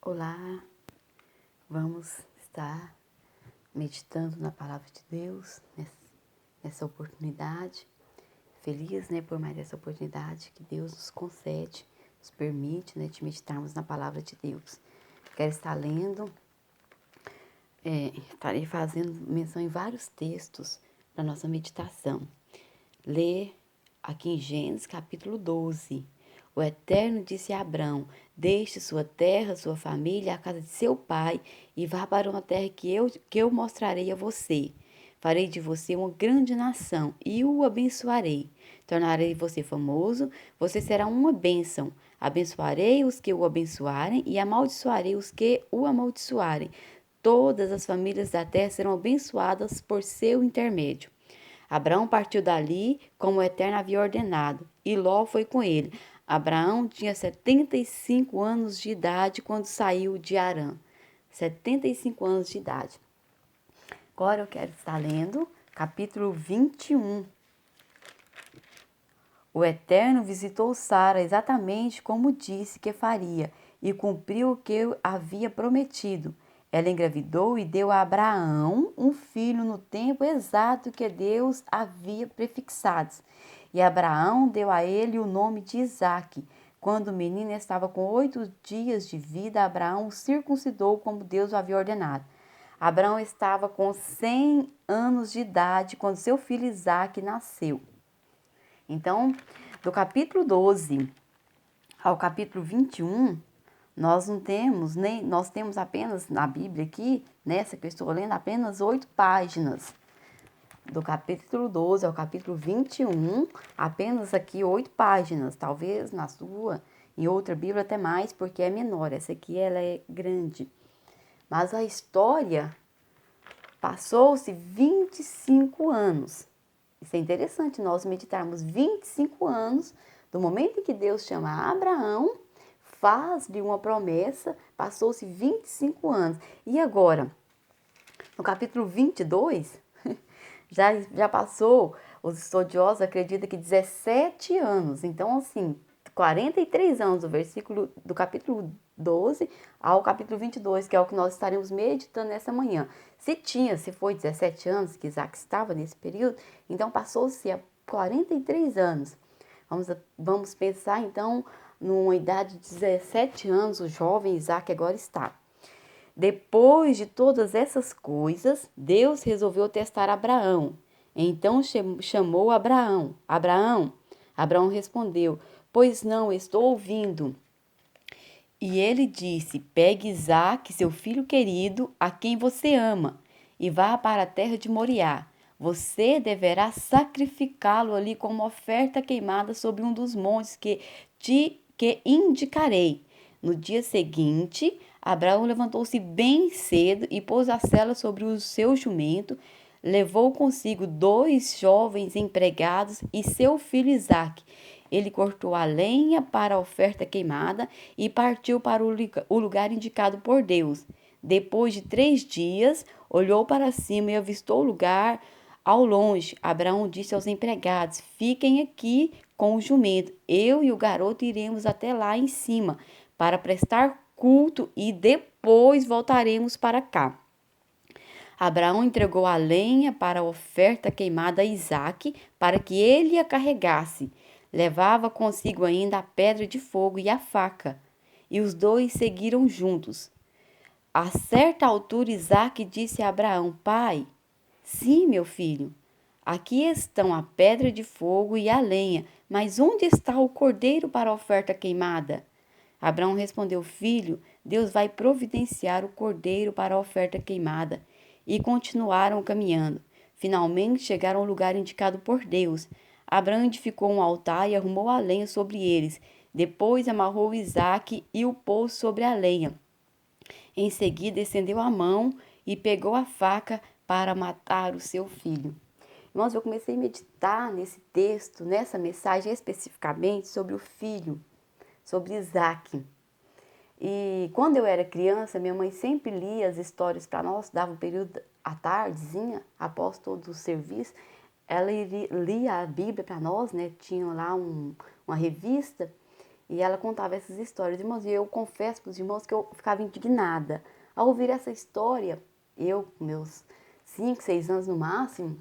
Olá, vamos estar meditando na Palavra de Deus nessa oportunidade. Feliz, por mais essa oportunidade que Deus nos concede, nos permite, de meditarmos na Palavra de Deus. Quero estar lendo, estarei fazendo menção em vários textos para nossa meditação. Ler aqui em Gênesis capítulo 12. O Eterno disse a Abrão: deixe sua terra, sua família, a casa de seu pai, e vá para uma terra que eu mostrarei a você. Farei de você uma grande nação e o abençoarei. Tornarei você famoso, você será uma bênção. Abençoarei os que o abençoarem e amaldiçoarei os que o amaldiçoarem. Todas as famílias da terra serão abençoadas por seu intermédio. Abraão partiu dali como o Eterno havia ordenado, e Ló foi com ele. Abraão tinha 75 anos de idade quando saiu de Harã. 75 anos de idade. Agora eu quero estar lendo capítulo 21. O Eterno visitou Sara exatamente como disse que faria, e cumpriu o que havia prometido. Ela engravidou e deu a Abraão um filho no tempo exato que Deus havia prefixado. E Abraão deu a ele o nome de Isaque. Quando o menino estava com 8 dias de vida, Abraão o circuncidou como Deus o havia ordenado. Abraão estava com 100 anos de idade quando seu filho Isaque nasceu. Então, do capítulo 12 ao capítulo 21, nós temos apenas na Bíblia aqui, nessa que eu estou lendo, apenas 8 páginas. Do capítulo 12 ao capítulo 21, apenas aqui 8 páginas. Talvez na sua, em outra Bíblia até mais, porque é menor. Essa aqui ela é grande. Mas a história passou-se 25 anos. Isso é interessante nós meditarmos 25 anos do momento em que Deus chama Abraão, faz-lhe uma promessa, passou-se 25 anos. E agora, no capítulo 22, já passou, os estudiosos acreditam que 17 anos. Então, assim, 43 anos do capítulo 12 ao capítulo 22, que é o que nós estaremos meditando nessa manhã. Se foi 17 anos que Isaac estava nesse período, então passou-se a 43 anos. Vamos pensar, então, numa idade de 17 anos, o jovem Isaac agora está. Depois de todas essas coisas, Deus resolveu testar Abraão. Então chamou Abraão. Abraão respondeu: pois não, estou ouvindo. E ele disse: pegue Isaque, seu filho querido, a quem você ama, e vá para a terra de Moriá. Você deverá sacrificá-lo ali como oferta queimada sobre um dos montes que indicarei. No dia seguinte, Abraão levantou-se bem cedo e pôs a sela sobre o seu jumento, levou consigo 2 jovens empregados e seu filho Isaque. Ele cortou a lenha para a oferta queimada e partiu para o lugar indicado por Deus. Depois de 3 dias, olhou para cima e avistou o lugar ao longe. Abraão disse aos empregados: fiquem aqui com o jumento. Eu e o garoto iremos até lá em cima para prestar culto e depois voltaremos para cá. Abraão entregou a lenha para a oferta queimada a Isaque para que ele a carregasse. Levava consigo ainda a pedra de fogo e a faca. E os dois seguiram juntos. A certa altura, Isaque disse a Abraão: pai, sim, meu filho, aqui estão a pedra de fogo e a lenha, mas onde está o cordeiro para a oferta queimada? Abraão respondeu: filho, Deus vai providenciar o cordeiro para a oferta queimada. E continuaram caminhando. Finalmente chegaram ao lugar indicado por Deus. Abraão edificou um altar e arrumou a lenha sobre eles. Depois amarrou Isaque e o pôs sobre a lenha. Em seguida, estendeu a mão e pegou a faca para matar o seu filho. Irmãos, eu comecei a meditar nesse texto, nessa mensagem especificamente sobre o filho, sobre Isaque. E quando eu era criança, minha mãe sempre lia as histórias para nós, dava um período à tardezinha, após todo o serviço, ela lia a Bíblia para nós, tinha lá uma revista, E ela contava essas histórias, irmãos, e eu confesso para os irmãos que eu ficava indignada. Ao ouvir essa história, eu, com meus 5, 6 anos no máximo,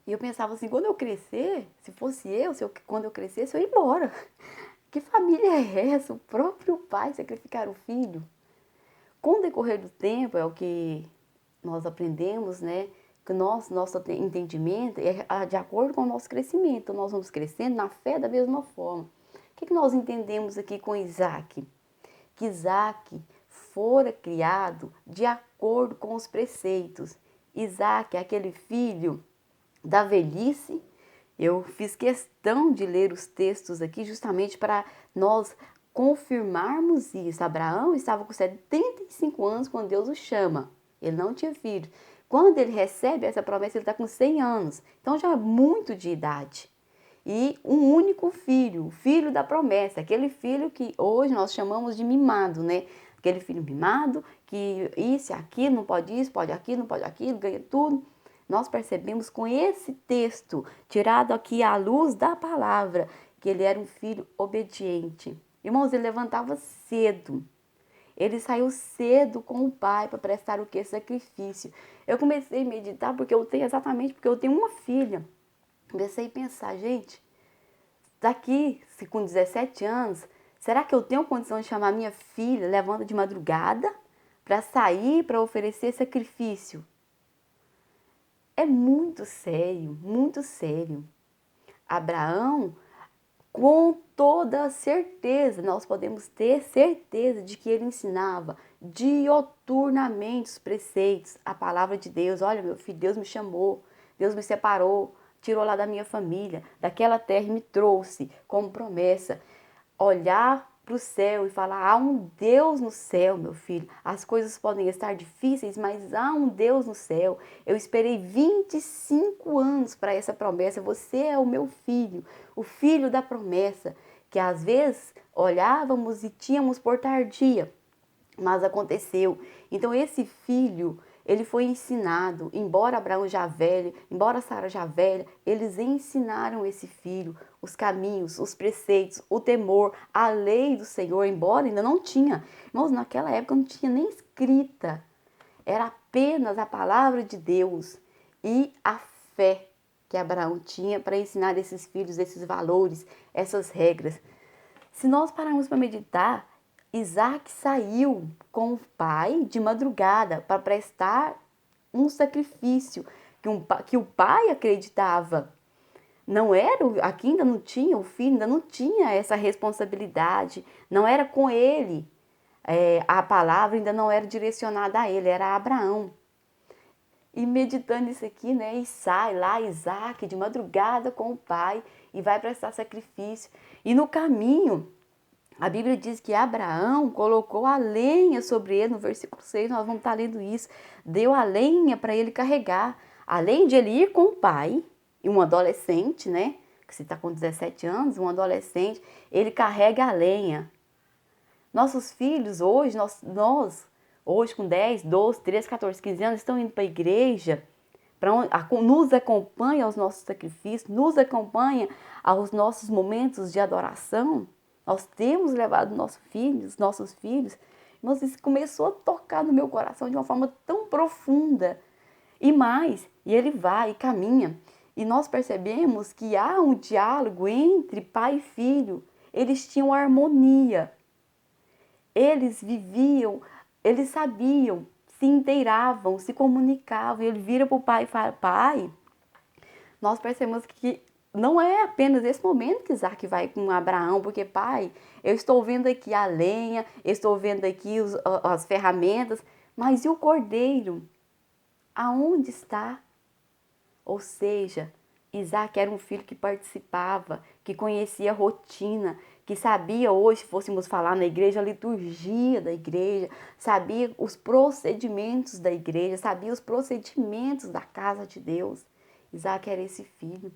e eu pensava assim, quando eu crescer, se fosse eu, quando eu crescesse, eu ia embora. Que família é essa? O próprio pai sacrificar o filho? Com o decorrer do tempo, é o que nós aprendemos, né? Que nosso entendimento é de acordo com o nosso crescimento. Então, nós vamos crescendo na fé da mesma forma. O que nós entendemos aqui com Isaac? Que Isaac fora criado de acordo com os preceitos. Isaac é aquele filho da velhice. Eu fiz questão de ler os textos aqui justamente para nós confirmarmos isso. Abraão estava com 75 anos quando Deus o chama. Ele não tinha filho. Quando ele recebe essa promessa, ele está com 100 anos. Então já é muito de idade. E um único filho, o filho da promessa, aquele filho que hoje nós chamamos de mimado, né? Aquele filho mimado que isso e aquilo, não pode isso, pode aquilo, não pode aquilo, ganha tudo. Nós percebemos com esse texto, tirado aqui à luz da palavra, que ele era um filho obediente. Irmãos, ele levantava cedo. Ele saiu cedo com o pai para prestar o que? Sacrifício. Eu comecei a meditar porque eu tenho uma filha. Comecei a pensar, gente, daqui, se com 17 anos, será que eu tenho condição de chamar minha filha, levanta de madrugada, para sair, para oferecer sacrifício? É muito sério, muito sério. Abraão, com toda certeza, nós podemos ter certeza de que ele ensinava dioturnamente os preceitos, a palavra de Deus. Olha, meu filho, Deus me chamou, Deus me separou, tirou lá da minha família, daquela terra e me trouxe como promessa. Olhar para o céu e falar, há um Deus no céu, meu filho. As coisas podem estar difíceis, mas há um Deus no céu. Eu esperei 25 anos para essa promessa. Você é o meu filho, o filho da promessa, que às vezes olhávamos e tínhamos por tardia, mas aconteceu. Então esse filho, ele foi ensinado, embora Abraão já velho, embora Sara já velha, eles ensinaram esse filho os caminhos, os preceitos, o temor, a lei do Senhor, embora ainda não tinha. Irmãos, naquela época não tinha nem escrita. Era apenas a palavra de Deus e a fé que Abraão tinha para ensinar esses filhos esses valores, essas regras. Se nós pararmos para meditar, Isaac saiu com o pai de madrugada para prestar um sacrifício que o pai acreditava. Não era, aqui ainda não tinha, o filho ainda não tinha essa responsabilidade, não era com ele, a palavra ainda não era direcionada a ele, era a Abraão. E meditando isso aqui, né, e sai lá Isaac de madrugada com o pai e vai prestar sacrifício. E no caminho, a Bíblia diz que Abraão colocou a lenha sobre ele, no versículo 6, nós vamos estar lendo isso, deu a lenha para ele carregar, além de ele ir com o pai, e um adolescente, né, que se está com 17 anos, um adolescente, ele carrega a lenha. Nossos filhos hoje, nós hoje com 10, 12, 13, 14, 15 anos, estão indo para a igreja, nos acompanha aos nossos sacrifícios, nos acompanha aos nossos momentos de adoração. Nós temos levado nossos filhos, mas isso começou a tocar no meu coração de uma forma tão profunda. E ele vai e caminha. E nós percebemos que há um diálogo entre pai e filho. Eles tinham harmonia. Eles viviam, eles sabiam, se inteiravam, se comunicavam. E ele vira para o pai e fala, pai, nós percebemos que não é apenas esse momento que Isaac vai com Abraão, porque, pai, eu estou vendo aqui a lenha, eu estou vendo aqui as ferramentas, mas e o cordeiro? Aonde está? Ou seja, Isaac era um filho que participava, que conhecia a rotina, que sabia, hoje, se fôssemos falar na igreja, a liturgia da igreja, sabia os procedimentos da igreja, sabia os procedimentos da casa de Deus. Isaac era esse filho.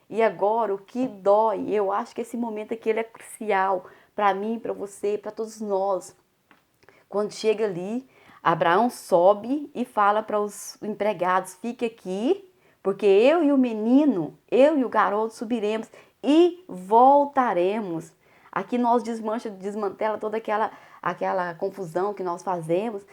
E agora, o que dói, eu acho que esse momento aqui ele é crucial para mim, para você, para todos nós. Quando chega ali, Abraão sobe e fala para os empregados, fique aqui, porque eu e o menino, eu e o garoto subiremos e voltaremos. Aqui nós desmantela toda aquela confusão que nós fazemos,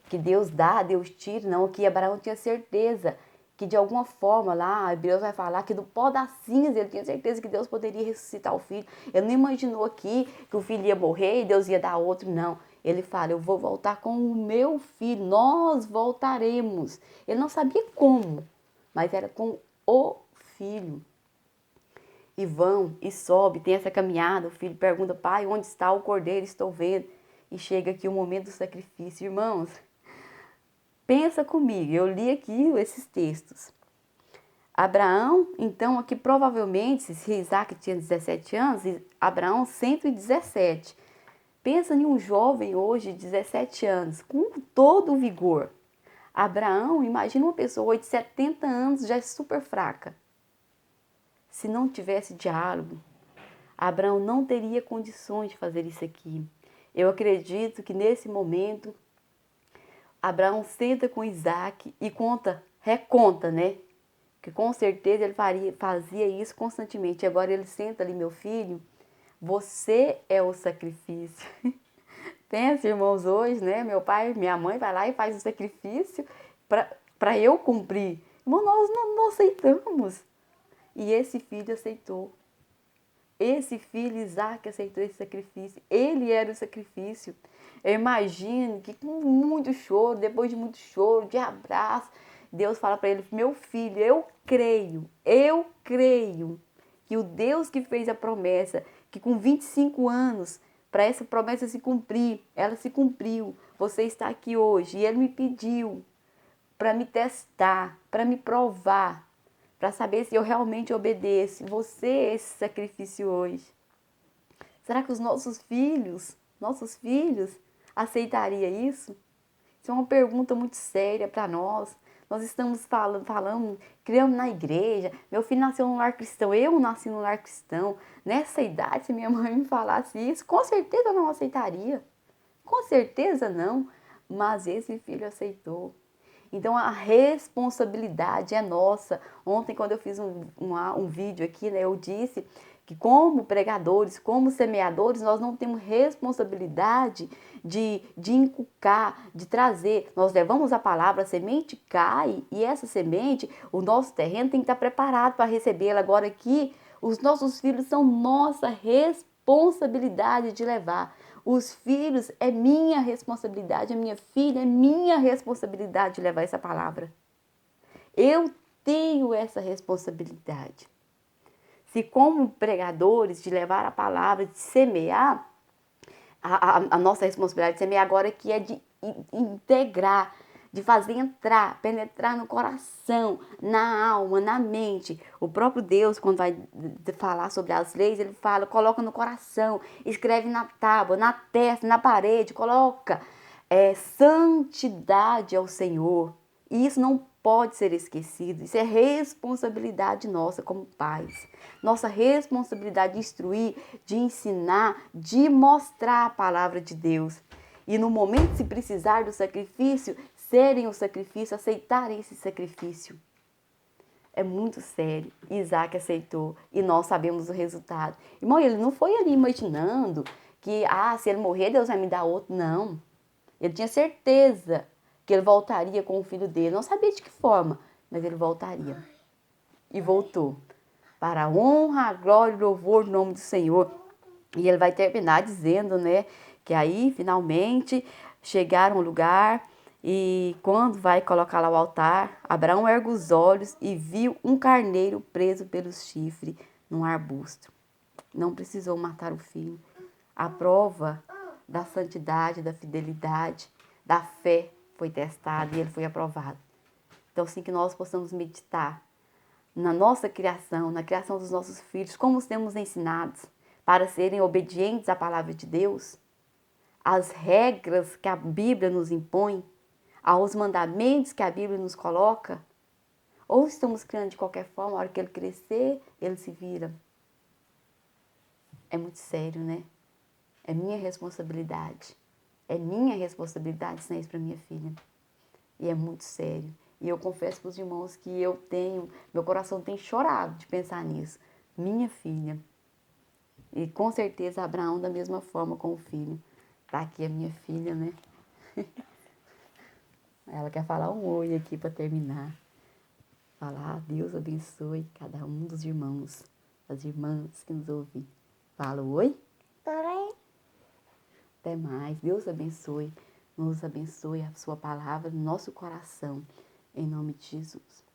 que Deus dá, Deus tira. Não, que Abraão tinha certeza que de alguma forma lá, Deus vai falar que do pó da cinza, ele tinha certeza que Deus poderia ressuscitar o filho. Ele não imaginou aqui que o filho ia morrer e Deus ia dar outro, não. Ele fala, eu vou voltar com o meu filho, nós voltaremos. Ele não sabia como, mas era com o filho. E vão, e sobe, tem essa caminhada, o filho pergunta, pai, onde está o cordeiro? Estou vendo. E chega aqui o momento do sacrifício. Irmãos, pensa comigo, eu li aqui esses textos. Abraão, então, aqui provavelmente, se Isaac tinha 17 anos, Abraão 117. Pensa em um jovem hoje de 17 anos, com todo o vigor. Abraão, imagina uma pessoa de 70 anos, já é super fraca. Se não tivesse diálogo, Abraão não teria condições de fazer isso aqui. Eu acredito que nesse momento, Abraão senta com Isaac e reconta, né? Que com certeza ele fazia isso constantemente. Agora ele senta ali, meu filho, você é o sacrifício. Pensa, irmãos, hoje, né? Meu pai, minha mãe vai lá e faz o sacrifício para eu cumprir. Irmão, nós não aceitamos. E esse filho aceitou. Esse filho, Isaac, aceitou esse sacrifício. Ele era o sacrifício. Eu imagino que com muito choro, depois de muito choro, de abraço, Deus fala para ele, meu filho, eu creio que o Deus que fez a promessa, que com 25 anos, para essa promessa se cumprir, ela se cumpriu. Você está aqui hoje e ele me pediu para me testar, para me provar, para saber se eu realmente obedeço. Você é esse sacrifício hoje. Será que os nossos filhos aceitariam isso? Isso é uma pergunta muito séria para nós. Nós estamos falando, criando na igreja. Meu filho nasceu num lar cristão, eu nasci num lar cristão. Nessa idade, se minha mãe me falasse isso, com certeza eu não aceitaria. Com certeza não. Mas esse filho aceitou. Então a responsabilidade é nossa. Ontem, quando eu fiz um vídeo aqui, né, eu disse que como pregadores, como semeadores, nós não temos responsabilidade de inculcar, de trazer. Nós levamos a palavra, a semente cai e essa semente, o nosso terreno tem que estar preparado para recebê-la. Agora aqui, os nossos filhos são nossa responsabilidade de levar. Os filhos é minha responsabilidade, a minha filha é minha responsabilidade de levar essa palavra. Eu tenho essa responsabilidade. Se como pregadores de levar a palavra, de semear, a nossa responsabilidade de semear agora aqui é de integrar, de fazer entrar, penetrar no coração, na alma, na mente. O próprio Deus, quando vai falar sobre as leis, ele fala, coloca no coração, escreve na tábua, na testa, na parede, coloca santidade ao Senhor. E isso não pode ser esquecido, isso é responsabilidade nossa como pais. Nossa responsabilidade de instruir, de ensinar, de mostrar a palavra de Deus. E no momento, se precisar do sacrifício, serem o sacrifício, aceitarem esse sacrifício. É muito sério. Isaac aceitou e nós sabemos o resultado. Irmão, ele não foi ali imaginando que, se ele morrer, Deus vai me dar outro. Não. Ele tinha certeza que ele voltaria com o filho dele. Não sabia de que forma, mas ele voltaria. E voltou. Para a honra, a glória e o louvor do nome do Senhor. E ele vai terminar dizendo, né, que aí, finalmente, chegaram ao lugar e quando vai colocar lá o altar, Abraão ergue os olhos e viu um carneiro preso pelos chifres num arbusto. Não precisou matar o filho. A prova da santidade, da fidelidade, da fé foi testada e ele foi aprovado. Então, assim que nós possamos meditar na nossa criação, na criação dos nossos filhos, como temos ensinados para serem obedientes à palavra de Deus, às regras que a Bíblia nos impõe, aos mandamentos que a Bíblia nos coloca, ou estamos criando de qualquer forma, a hora que ele crescer, ele se vira. É muito sério, né? É minha responsabilidade. É minha responsabilidade ensinar isso para minha filha. E é muito sério. E eu confesso para os irmãos que meu coração tem chorado de pensar nisso. Minha filha, E com certeza Abraão da mesma forma com o filho. Tá aqui a minha filha, né? Ela quer falar um oi aqui para terminar. Falar, Deus abençoe cada um dos irmãos, as irmãs que nos ouvem. Fala oi. Oi. Até mais. Deus abençoe. Nos abençoe a sua palavra no nosso coração. Em nome de Jesus.